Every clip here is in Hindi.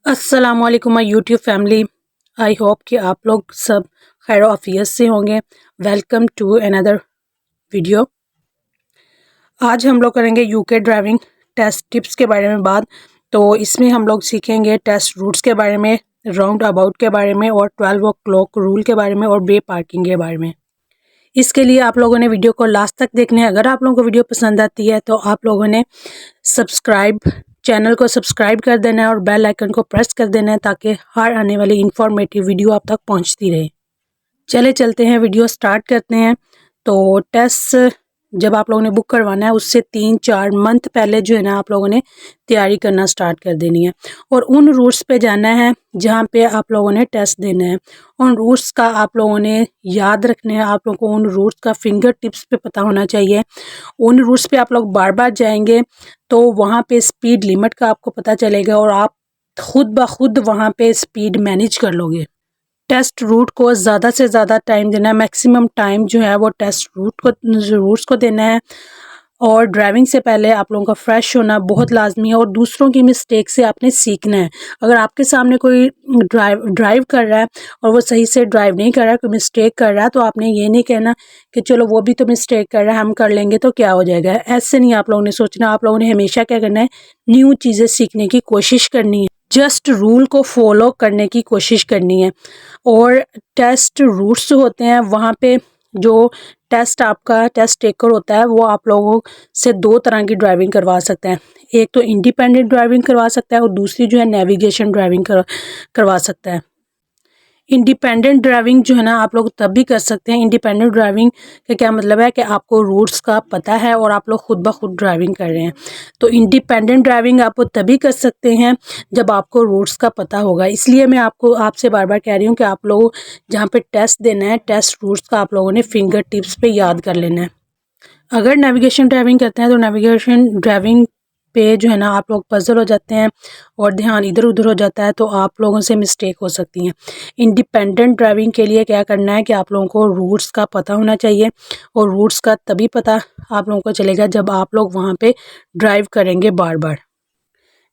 अस्सलाम वालेकुम my YouTube family. I hope कि आप लोग सब खैर आफियत से होंगे। Welcome to another video. आज हम लोग करेंगे यूके ड्राइविंग टेस्ट टिप्स के बारे में बात। तो इसमें हम लोग सीखेंगे टेस्ट रूट्स के बारे में, राउंड अबाउट के बारे में और 12 ओ क्लॉक रूल के बारे में और बे पार्किंग के बारे में। इसके लिए आप लोगों ने वीडियो को लास्ट तक देखना है। अगर आप लोगों को वीडियो पसंद आती है तो आप लोगों ने चैनल को सब्सक्राइब कर देना है और बेल आइकन को प्रेस कर देना है ताकि हर आने वाली इंफॉर्मेटिव वीडियो आप तक पहुंचती रहे। चले चलते हैं, वीडियो स्टार्ट करते हैं। तो टेस्ट जब आप लोगों ने बुक करवाना है उससे 3-4 मंथ पहले जो है ना आप लोगों ने तैयारी करना स्टार्ट कर देनी है और उन रूट्स पे जाना है जहाँ पे आप लोगों ने टेस्ट देना है। उन रूट्स का आप लोगों ने याद रखना है। आप लोगों को उन रूट्स का फिंगर टिप्स पे पता होना चाहिए। उन रूट्स पे आप लोग बार बार जाएंगे तो वहाँ पे स्पीड लिमिट का आपको पता चलेगा और आप खुद ब खुद वहाँ पे स्पीड मैनेज कर लोगे। टेस्ट रूट को ज़्यादा से ज़्यादा टाइम देना है। मैक्सिमम टाइम जो है वो टेस्ट रूट्स को देना है। और ड्राइविंग से पहले आप लोगों का फ्रेश होना बहुत लाजमी है और दूसरों की मिस्टेक से आपने सीखना है। अगर आपके सामने कोई ड्राइव कर रहा है और वो सही से ड्राइव नहीं कर रहा है, कोई मिस्टेक कर रहा है, तो आपने ये नहीं कहना कि चलो वो भी तो मिस्टेक कर रहा है, हम कर लेंगे तो क्या हो जाएगा। ऐसे नहीं आप लोगों ने सोचना। आप लोगों ने हमेशा क्या करना है, न्यू चीज़ें सीखने की कोशिश करनी है। जस्ट रूल को फॉलो करने की कोशिश करनी है। और टेस्ट रूट्स होते हैं वहाँ पे जो आपका टेस्ट टेकर होता है वो आप लोगों से 2 तरह की ड्राइविंग करवा सकता है। एक तो इंडिपेंडेंट ड्राइविंग करवा सकता है और दूसरी जो है नेविगेशन ड्राइविंग करवा सकता है। इंडिपेंडेंट ड्राइविंग जो है ना आप लोग तब भी कर सकते हैं। इंडिपेंडेंट ड्राइविंग का क्या मतलब है कि आपको रूट्स का पता है और आप लोग खुद ब खुद ड्राइविंग कर रहे हैं। तो इंडिपेंडेंट ड्राइविंग आप तभी कर सकते हैं जब आपको रूट्स का पता होगा। इसलिए मैं आपसे बार बार कह रही हूँ कि आप लोग जहाँ पे टेस्ट देना है, टेस्ट रूट्स का आप लोगों ने फिंगर टिप्स पे याद कर लेना है। अगर नेविगेशन ड्राइविंग करते हैं तो नेविगेशन ड्राइविंग पे जो है ना आप लोग पजल हो जाते हैं और ध्यान इधर उधर हो जाता है, तो आप लोगों से मिस्टेक हो सकती हैं। इंडिपेंडेंट ड्राइविंग के लिए क्या करना है कि आप लोगों को रूट्स का पता होना चाहिए और रूट्स का तभी पता आप लोगों को चलेगा जब आप लोग वहाँ पे ड्राइव करेंगे बार बार।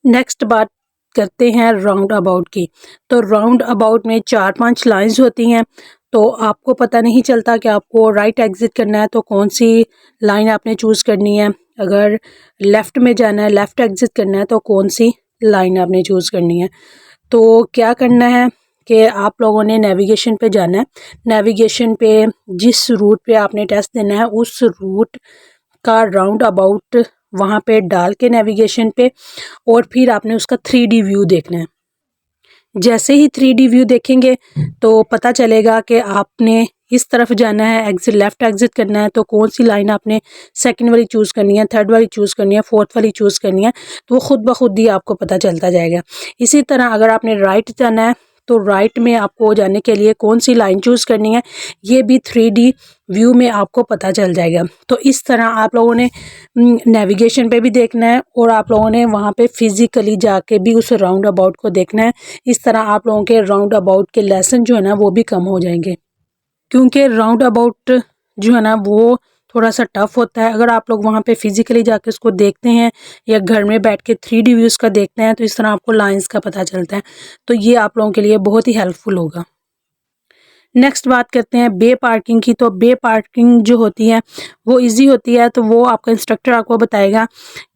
नेक्स्ट बात करते हैं राउंड अबाउट की। तो राउंड अबाउट में 4-5 लाइंस होती हैं। तो आपको पता नहीं चलता कि आपको राइट एग्जिट करना है तो कौन सी लाइन आपने चूज़ करनी है। अगर लेफ़्ट में जाना है, लेफ़्ट एग्जिट करना है तो कौन सी लाइन आपने चूज़ करनी है। तो क्या करना है कि आप लोगों ने नेविगेशन पे जाना है। नेविगेशन पे जिस रूट पे आपने टेस्ट देना है उस रूट का राउंड अबाउट वहाँ पे डाल के नेविगेशन पे, और फिर आपने उसका 3D व्यू देखना है। जैसे ही 3D व्यू देखेंगे तो पता चलेगा कि आपने इस तरफ जाना है, एग्जिट लेफ़्ट एग्जिट करना है, तो कौन सी लाइन आपने सेकंड वाली चूज़ करनी है, थर्ड वाली चूज़ करनी है, फोर्थ वाली चूज़ करनी है। तो वो खुद ब खुद ही आपको पता चलता जाएगा। इसी तरह अगर आपने राइट जाना है तो राइट में आपको जाने के लिए कौन सी लाइन चूज़ करनी है ये भी 3D व्यू में आपको पता चल जाएगा। तो इस तरह आप लोगों ने नेविगेशन पे भी देखना है और आप लोगों ने वहाँ पे फिज़िकली जाके भी उस राउंड अबाउट को देखना है। इस तरह आप लोगों के राउंड अबाउट के लेसन जो है ना वो भी कम हो जाएंगे, क्योंकि राउंड अबाउट जो है ना वो थोड़ा सा टफ होता है। अगर आप लोग वहाँ पे फिज़िकली जाके उसको देखते हैं या घर में बैठ के 3D व्यूज़ का देखते हैं तो इस तरह आपको लाइंस का पता चलता है। तो ये आप लोगों के लिए बहुत ही हेल्पफुल होगा। नेक्स्ट बात करते हैं बे पार्किंग की। तो बे पार्किंग जो होती है वो इजी होती है। तो वो आपका इंस्ट्रक्टर आपको बताएगा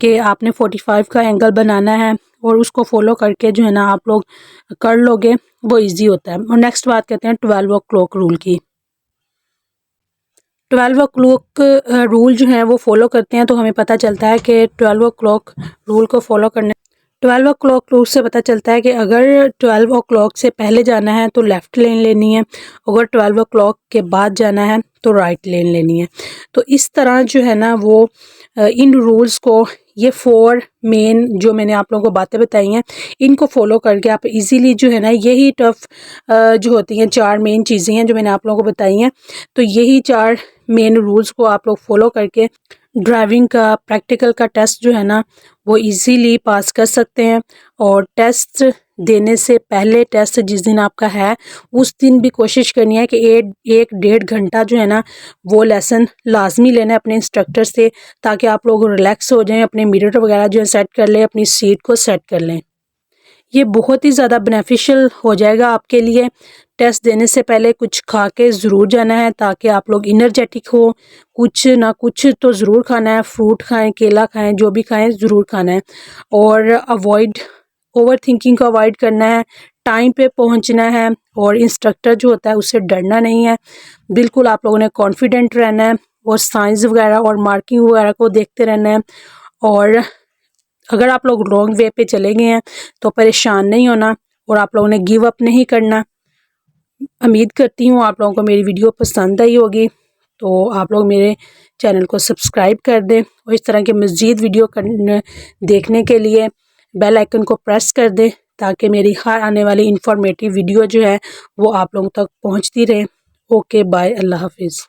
कि आपने 45 का एंगल बनाना है और उसको फॉलो करके जो है ना आप लोग कर लोगे, वो इजी होता है। और नेक्स्ट बात करते हैं 12 ओ क्लॉक रूल की। 12 ओ क्लॉक रूल जो है वो फॉलो करते हैं तो हमें पता चलता है कि 12 ओ क्लॉक रूल को फॉलो करने 12 ओ क्लॉक रूल से पता चलता है कि अगर 12 ओ क्लॉक से पहले जाना है तो लेफ़्ट लेन लेनी है, अगर 12 ओ क्लॉक के बाद जाना है तो राइट लेन लेनी है। तो इस तरह जो है ना वो इन रूल्स को, ये 4 मेन जो मैंने आप लोगों को बातें बताई हैं, इनको फॉलो करके आप इजीली जो है ना, यही टफ जो होती हैं 4 मेन चीज़ें हैं जो मैंने आप लोगों को बताई हैं। तो यही 4 मेन रूल्स को आप लोग फॉलो करके ड्राइविंग का प्रैक्टिकल का टेस्ट जो है ना वो इजीली पास कर सकते हैं। और टेस्ट देने से पहले, टेस्ट जिस दिन आपका है उस दिन भी कोशिश करनी है कि 1-1.5 घंटा जो है ना वो लेसन लाजमी लेना है अपने इंस्ट्रक्टर से, ताकि आप लोग रिलैक्स हो जाएं, अपने मिरर वगैरह जो है सेट कर लें, अपनी सीट को सेट कर लें। ये बहुत ही ज़्यादा बेनिफिशियल हो जाएगा आपके लिए। टेस्ट देने से पहले कुछ खा के ज़रूर जाना है ताकि आप लोग इनर्जेटिक हो। कुछ ना कुछ तो ज़रूर खाना है, फ्रूट खाएं, केला खाएं, जो भी खाएं ज़रूर खाना है। और ओवर थिंकिंग को अवॉइड करना है, टाइम पे पहुंचना है और इंस्ट्रक्टर जो होता है उससे डरना नहीं है। बिल्कुल आप लोगों ने कॉन्फिडेंट रहना है और साइंस वगैरह और मार्किंग वगैरह को देखते रहना है। और अगर आप लोग रॉन्ग वे पे चले गए हैं तो परेशान नहीं होना और आप लोगों ने गिव अप नहीं करना। उम्मीद करती हूँ आप लोगों को मेरी वीडियो पसंद आई होगी, तो आप लोग मेरे चैनल को सब्सक्राइब कर दें और इस तरह के मज़ीद वीडियो देखने के लिए बेल आइकन को प्रेस कर दें ताकि मेरी हर आने वाली इंफॉर्मेटिव वीडियो जो है वो आप लोगों तक पहुँचती रहे। ओके बाय, अल्लाह हाफिज़।